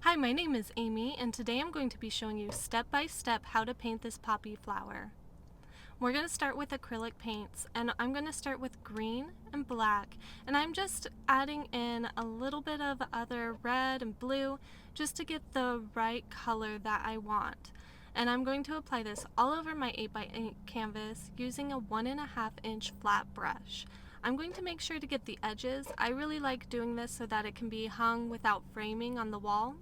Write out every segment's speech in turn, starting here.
Hi, my name is Amy, and today I'm going to be showing you step by step how to paint this poppy flower. We're going to start with acrylic paints, and I'm going to start with green and black, and I'm just adding in a little bit of other red and blue just to get the right color that I want. And I'm going to apply this all over my 8x8 canvas using a 1.5 inch flat brush. I'm going to make sure to get the edges. I really like doing this so that it can be hung without framing on the wall.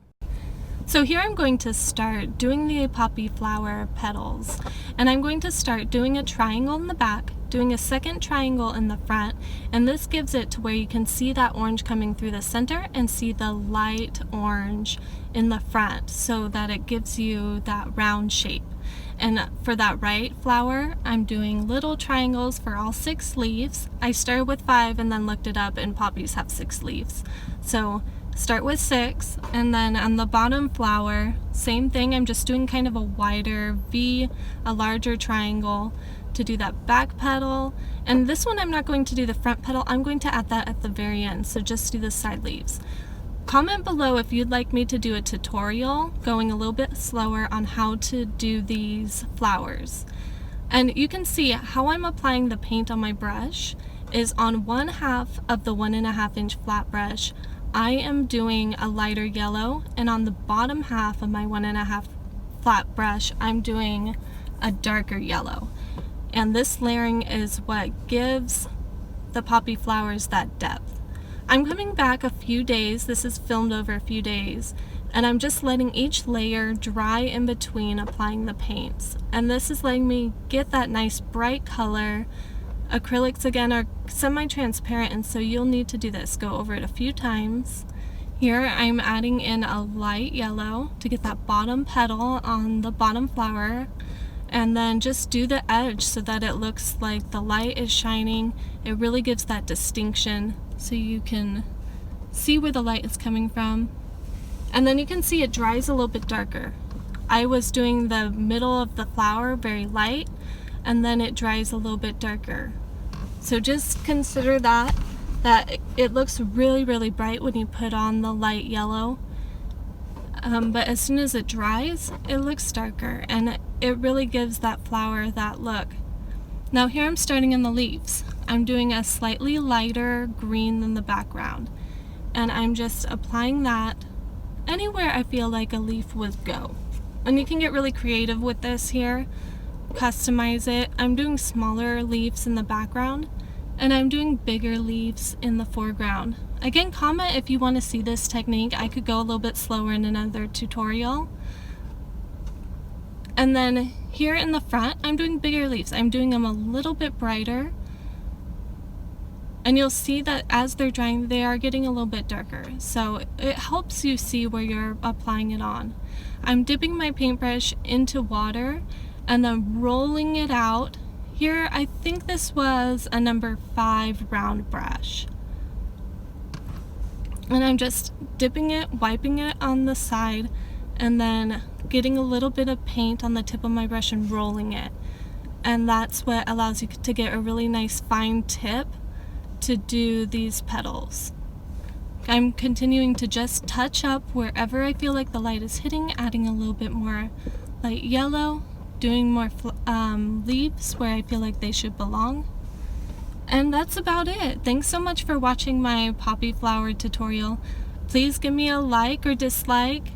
So here I'm going to start doing the poppy flower petals, and I'm going to start doing a triangle in the back, doing a second triangle in the front, and this gives it to where you can see that orange coming through the center and see the light orange in the front so that it gives you that round shape. And for that right flower, I'm doing little triangles for all 6 leaves. I started with 5 and then looked it up, and poppies have 6 leaves. So start with 6, and then on the bottom flower, same thing. I'm just doing kind of a wider V, a larger triangle to do that back petal. And this one I'm not going to do the front petal, I'm going to add that at the very end, so just do the side leaves. Comment below if you'd like me to do a tutorial going a little bit slower on how to do these flowers. And you can see how I'm applying the paint on my brush is on 1/2 of the 1.5 inch flat brush. I am doing a lighter yellow, and on the bottom half of my 1.5 flat brush, I'm doing a darker yellow. And this layering is what gives the poppy flowers that depth. I'm coming back a few days, this is filmed over a few days, and I'm just letting each layer dry in between applying the paints. And this is letting me get that nice bright color. Acrylics again are semi-transparent, and so you'll need to do this. Go over it a few times. Here I'm adding in a light yellow to get that bottom petal on the bottom flower, and then just do the edge so that it looks like the light is shining. It really gives that distinction so you can see where the light is coming from. And then you can see it dries a little bit darker. I was doing the middle of the flower very light, and then it dries a little bit darker. So just consider that it looks really bright when you put on the light yellow, but as soon as it dries, it looks darker, and it really gives that flower that look. Now here I'm starting in the leaves. I'm doing a slightly lighter green than the background, and I'm just applying that anywhere I feel like a leaf would go. And you can get really creative with this here, customize it. I'm doing smaller leaves in the background, and I'm doing bigger leaves in the foreground. Again, comment if you want to see this technique. I could go a little bit slower in another tutorial. And then here in the front, I'm doing bigger leaves. I'm doing them a little bit brighter, and you'll see that as they're drying, they are getting a little bit darker. So it helps you see where you're applying it on. I'm dipping my paintbrush into water and then rolling it out. Here, I think this was a number 5 round brush. And I'm just dipping it, wiping it on the side, and then getting a little bit of paint on the tip of my brush and rolling it. And that's what allows you to get a really nice fine tip to do these petals. I'm continuing to just touch up wherever I feel like the light is hitting, adding a little bit more light yellow, doing more leaves where I feel like they should belong. And that's about it. Thanks so much for watching my poppy flower tutorial. Please give me a like or dislike.